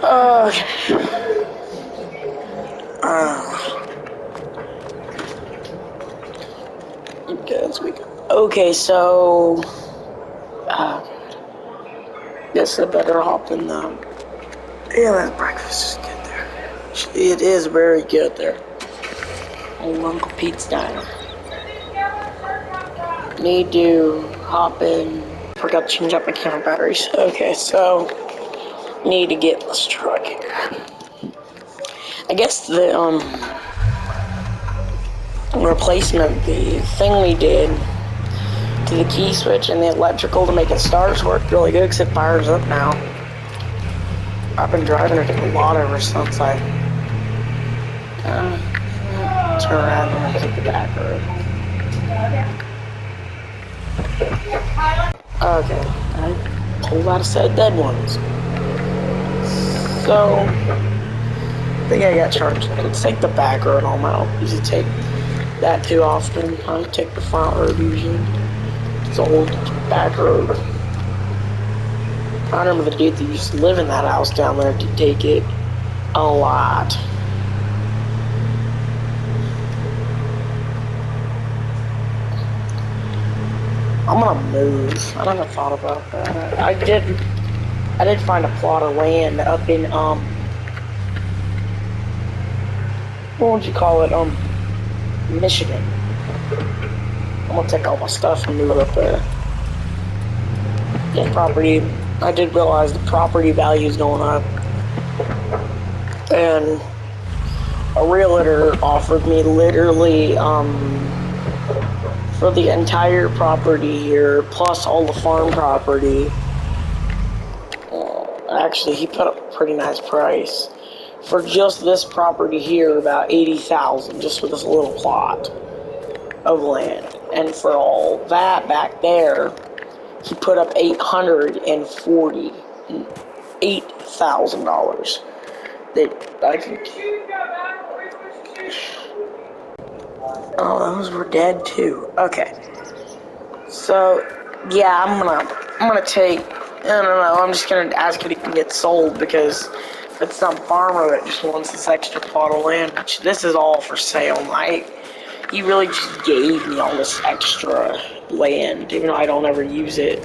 Uh, okay, so guess I better hop in the. Yeah, that breakfast is good there. It is very good there. Old Uncle Pete's diner. Need to hop in. Forgot to change out my camera batteries. Okay, so need to get this truck here. I guess the replacement, the thing we did to the key switch and the electrical to make it start worked really good because it fires up now. I've been driving it a lot ever since I turn around and hit the back road. Okay, I pulled out a set of dead ones. So, I think I got charged. Let's take the back road home. I don't usually take that too often. I take the front road usually. It's old back road. I remember the dude that used to live in that house down there to take it a lot. I'm gonna move. I never thought about that. I did find a plot of land up in what would you call it? Michigan. I'm gonna take all my stuff and move up there. Yeah, property. I did realize the property value is going up, and a realtor offered me literally for the entire property here, plus all the farm property. Actually, he put up a pretty nice price for just this property here, about $80,000, just for this little plot of land. And for all that back there, he put up $848,000. That I can. Oh, those were dead too. Okay. So, yeah, I'm gonna take. I don't know. I'm just gonna ask if it can get sold because it's some farmer that just wants this extra plot of land. Which this is all for sale. He really just gave me all this extra land, even though I don't ever use it.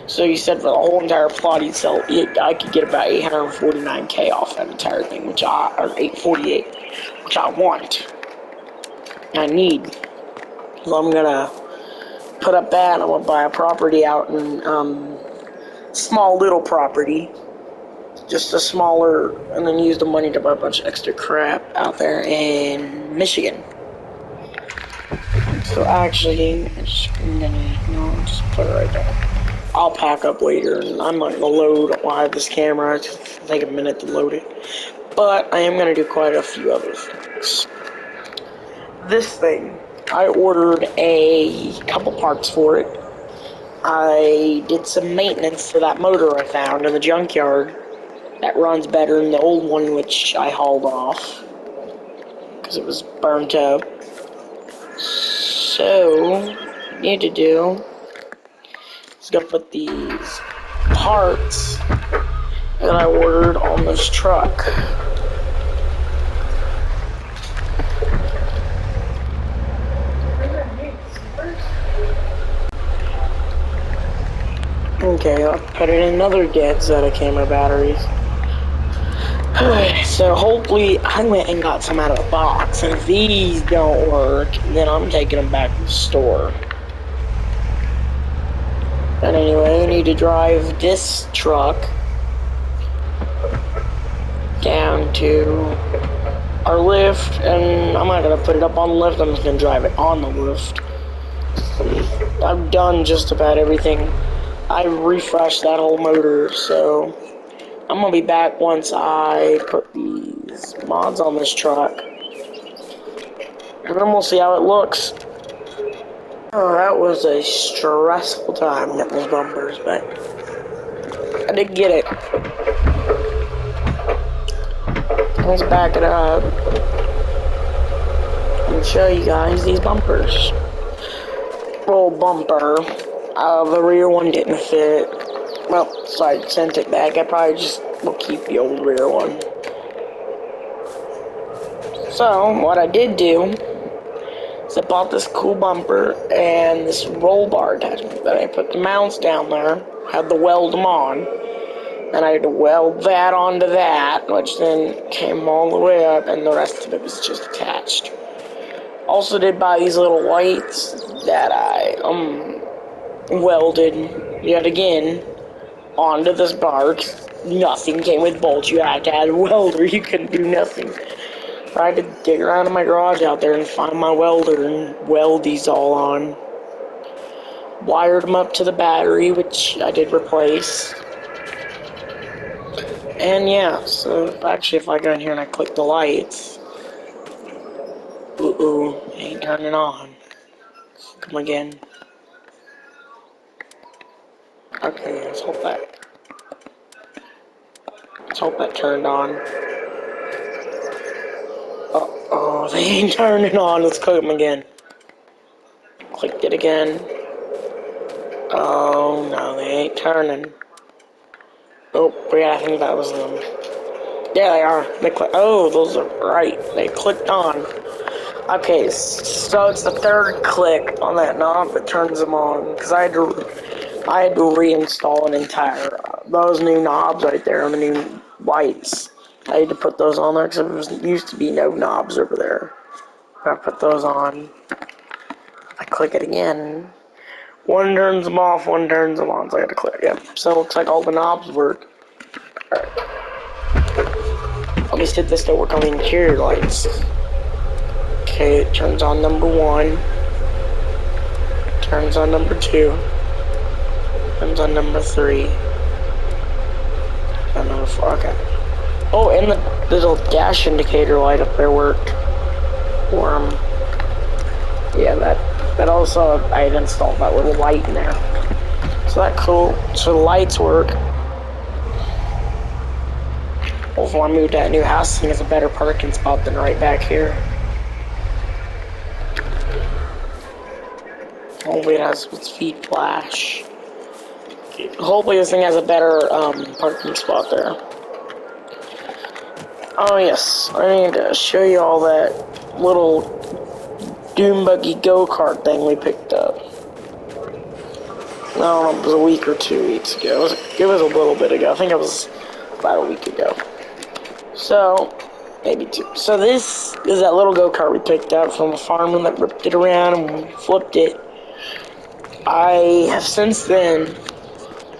So he said for the whole entire plot, he'd sell. I could get about $849K off that entire thing, or $848, which I want. I need. So I'm gonna put up that, and I'm gonna buy a property out in small little property, just a smaller, and then use the money to buy a bunch of extra crap out there in Michigan. So actually, just put it right there. I'll pack up later, and I'm not gonna load while I have this camera. It's just take a minute to load it. But I am gonna do quite a few other things. This thing, I ordered a couple parts for it. I did some maintenance to that motor I found in the junkyard that runs better than the old one, which I hauled off because it was burnt up. So, what I need to do is go put these parts that I ordered on this truck. Okay, I'll put in another dead set of camera batteries. So hopefully I went and got some out of the box, and if these don't work, then I'm taking them back to the store. But anyway, I need to drive this truck down to our lift, and I'm not going to put it up on the lift, I'm just going to drive it on the lift. I've done just about everything. I refreshed that whole motor, so I'm going to be back once I put these mods on this truck. And then we'll see how it looks. Oh, that was a stressful time getting those bumpers, but I did get it. Let's back it up and show you guys these bumpers. Little bumper. The rear one didn't fit. Well, so I sent it back. I probably just we'll keep the old rear one. So, what I did do is I bought this cool bumper and this roll bar attachment. Then I put the mounts down there, had to weld them on, and I had to weld that onto that, which then came all the way up, and the rest of it was just attached. Also did buy these little lights that I welded yet again onto this bar. Nothing came with bolts. You had to have a welder. You couldn't do nothing. I had to dig around in my garage out there and find my welder and weld these all on. Wired them up to the battery, which I did replace. And yeah, so actually if I go in here and I click the lights, it ain't turning on. Come again. Okay, let's hope that turned on. Oh, they ain't turning on. Let's click them again. Clicked it again. Oh, no, they ain't turning. Oh, yeah, I think that was them. Yeah, they are. Oh, those are right. They clicked on. Okay, so it's the third click on that knob that turns them on. Because I had to reinstall an entire, those new knobs right there on the new lights. I had to put those on there because there used to be no knobs over there. I put those on. I click it again. One turns them off, one turns them on, so I gotta click. Yep. So it looks like all the knobs work. Alright. Let me see if this don't work on the interior lights. Okay, it turns on number 1. Turns on number 2. Turns on number 3. And number 4. Okay. Oh, and the little dash indicator light up there worked. Yeah, that also, I had installed that little light in there. So that's cool. So the lights work. Hopefully when I move to that new house, I think it's a better parking spot than right back here. Hopefully it has its feet flash. Hopefully this thing has a better parking spot there. Oh yes, I need to show you all that little Doom Buggy Go-kart thing we picked up. I don't know, it was a week or 2 weeks ago. It was a little bit ago. I think it was about a week ago. So, maybe 2. So this is that little go-kart we picked up from a farmer that ripped it around and flipped it. I have since then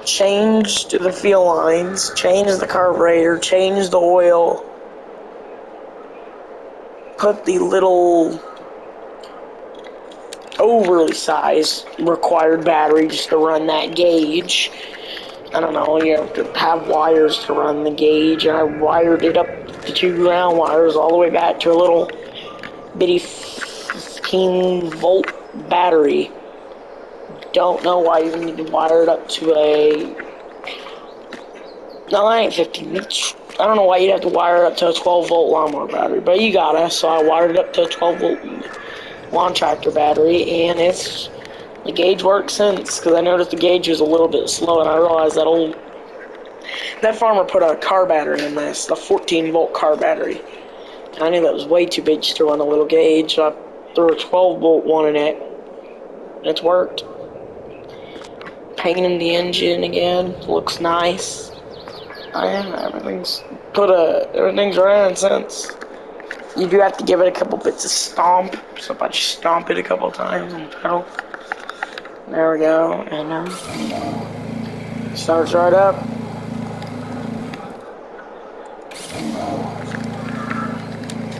changed the fuel lines, changed the carburetor, changed the oil, put the little overly sized required battery just to run that gauge. I don't know, you have to have wires to run the gauge, and I wired it up to 2 ground wires all the way back to a little bitty 15-volt battery. Don't know why you need to wire it up to a... No, that ain't 15. I don't know why you'd have to wire it up to a 12-volt lawnmower battery, but you gotta, so I wired it up to a 12-volt lawn tractor battery, and the gauge worked since, because I noticed the gauge was a little bit slow, and I realized that farmer put a car battery in this, a 14-volt car battery, and I knew that was way too big just to run a little gauge, so I threw a 12-volt one in it, and it's worked. Painting the engine again, looks nice. Everything's running since. You do have to give it a couple bits of stomp, so if I just stomp it a couple times on the pedal. There we go, and starts right up.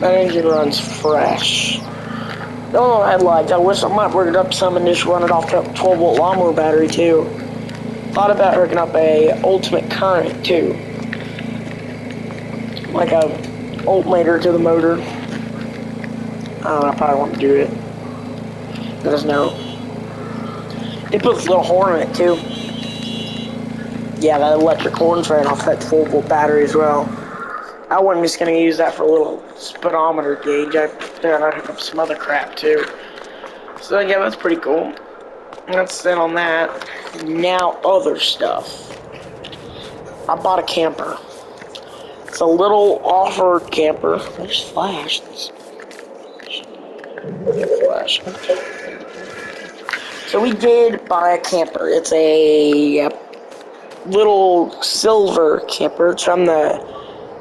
That engine runs fresh. Don't know headlights. I wish I might bring it up some and just run it off the 12-volt lawnmower battery too. Thought about hooking up a ultimate current too, like a voltmeter to the motor. I don't know. I probably want to do it. There's no. They put this little horn in it too. Yeah, that electric horn's ran off that 12-volt battery as well. I wasn't just gonna use that for a little speedometer gauge. I'd hook up some other crap too. So yeah, that's pretty cool. That's it on that. Now other stuff. I bought a camper. It's a little off-road camper. There's flash. Flash. So we did buy a camper. It's a little silver camper. It's from the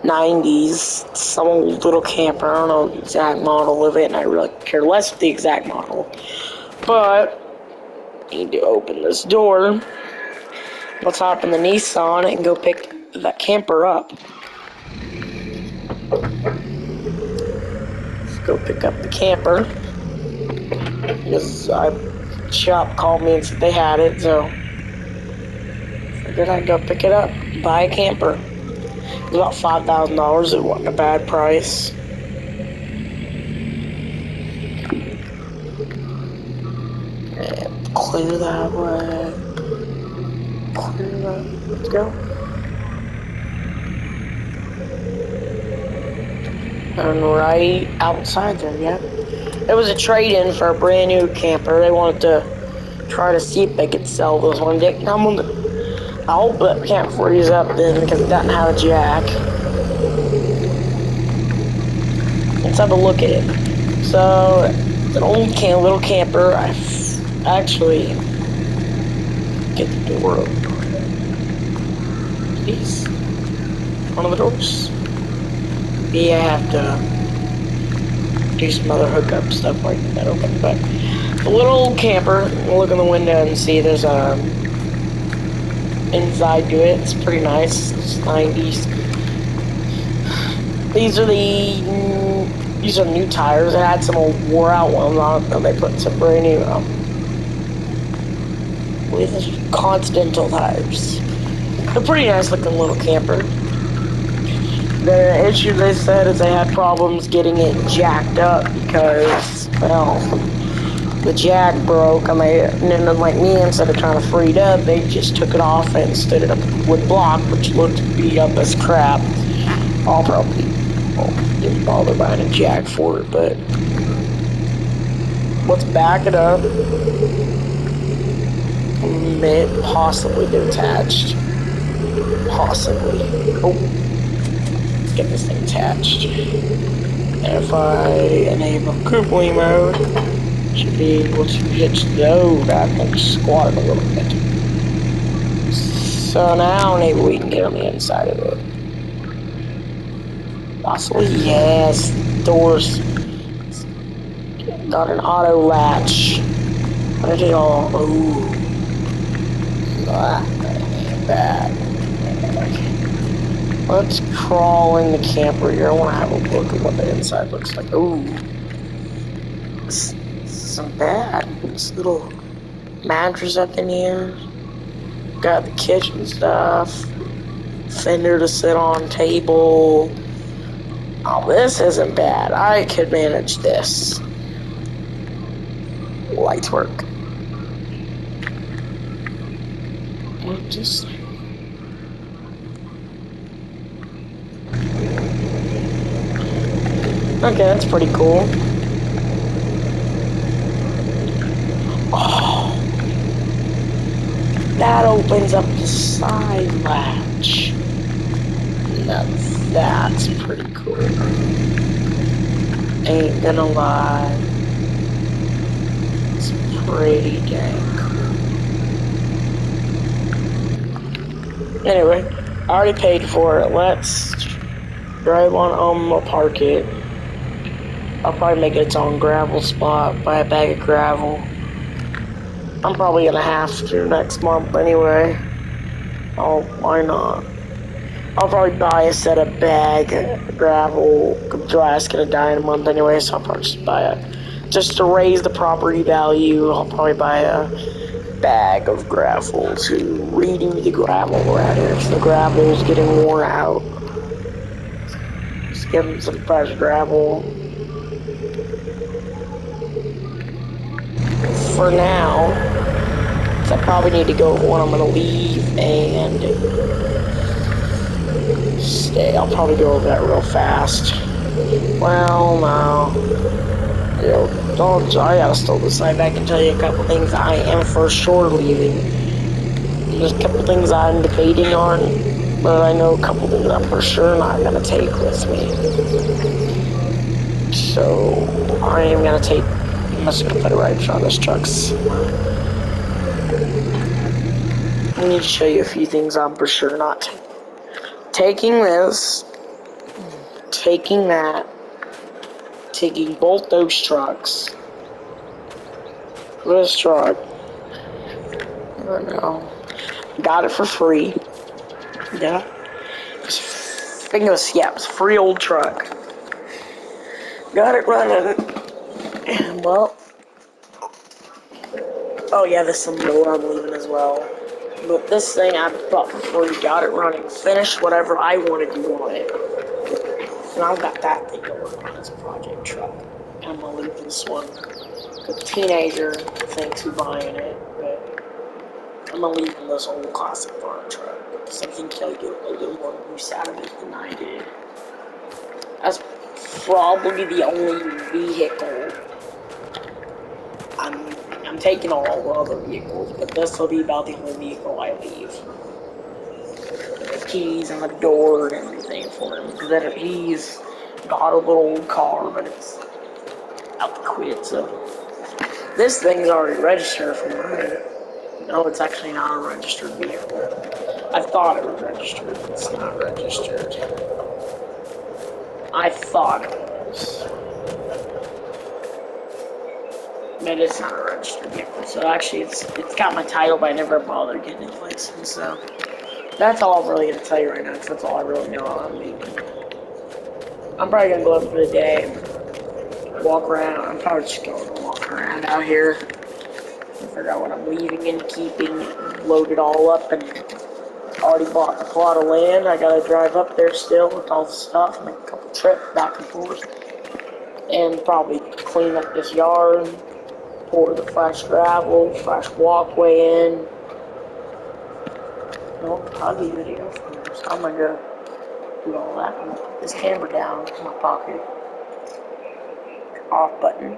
90s. It's some old little camper. I don't know the exact model of it, and I really care less with the exact model. But I need to open this door. Let's hop in the Nissan and go pick that camper up. Let's go pick up the camper. Because shop called me and said they had it, so figured I'd go pick it up, buy a camper. It was about $5,000. It wasn't a bad price. And clear that way. Clear that. Let's go. And right outside there, yeah. It was a trade-in for a brand new camper. They wanted to try to see if they could sell this one. I hope that can't freeze up then because it doesn't have a jack. Let's have a look at it. So, it's an old little camper. I actually get the door open. Please. One of the doors. Yeah, I have to do some other hookup stuff like that open. But the little old camper, look in the window and see there's a inside to it. It's pretty nice. It's 90s. These are new tires. It had some old wore out ones on it, and they put some brand new with Continental tires. They're pretty nice looking little camper. The issue they said is they had problems getting it jacked up because, well, the jack broke, and then like me, instead of trying to free it up, they just took it off and stood it up with wood block, which looked beat up as crap. I'll probably didn't bother buying a jack for it, but let's back it up. It possibly detached. Possibly. Oh. Get this thing attached. And if I enable coupling mode, should be able to hitch the load. I can squat it a little bit. So now maybe we can get on the inside of it. Possibly, yes. Doors. Got an auto latch. What did it all? Ooh. That ain't bad. Let's crawl in the camper here. I want to have a look at what the inside looks like. Ooh. This isn't bad. This little mattress up in here. Got the kitchen stuff. Fender to sit on, table. Oh, this isn't bad. I could manage this. Lights work. Just... Okay, that's pretty cool. Oh, that opens up the side latch. Now that's pretty cool. Ain't gonna lie. It's pretty dang cool. Anyway, I already paid for it. Let's drive on home. We'll park it. I'll probably make it its own gravel spot, buy a bag of gravel. I'm probably gonna have to next month anyway. Oh, why not? I'll probably buy a set of bag of gravel. Dry's gonna die in a month anyway, so I'll probably just buy just to raise the property value, I'll probably buy a bag of gravel to redo the gravel rather, if the gravel is getting worn out. Just give them some fresh gravel. For now, so I probably need to go when I'm gonna leave and stay. I'll probably go over that real fast. Well, no. I gotta still decide. I can tell you a couple things I am for sure leaving. There's a couple things I'm debating on. But I know a couple that I'm for sure not gonna take with me. So I am gonna take. I'm just gonna put it right in front of this truck. I need to show you a few things I'm for sure not taking this, taking that, taking both those trucks. This truck, I don't know. Got it for free. Yeah. I think it was, yeah, it was a free old truck. Got it running. Well, oh yeah, this is some more I'm leaving as well. But this thing I bought for free, got it running, finished whatever I wanted to do on it. And I've got that thing to work on as a project truck. And I'm gonna leave this one. The teenager thinks who's buying it, but I'm gonna leave this old classic farm truck. Because I think he'll get a little more use out of it than I did. That's probably the only vehicle I'm taking all the other vehicles, but this will be about the only vehicle I leave. The keys and the door and everything for him. Because he's got a little old car, but it's out to quit, so. This thing's already registered for mine. No, it's actually not a registered vehicle. I thought it was registered, but it's not registered. I thought it was. But it's not a registered vehicle. So actually, it's got my title, but I never bothered getting it license. So that's all I'm really gonna tell you right now, because that's all I really know on me. I'm probably gonna go up for the day and walk around. I'm probably just going to walk around out here and figure out what I'm leaving and keeping, load it all up, and already bought a plot of land. I gotta drive up there still with all the stuff, make a couple trips back and forth, and probably clean up this yard, pour the fresh gravel, fresh walkway in. No, I'll be video first. I'm gonna go do all that. I'm gonna put this camera down in my pocket. Off button.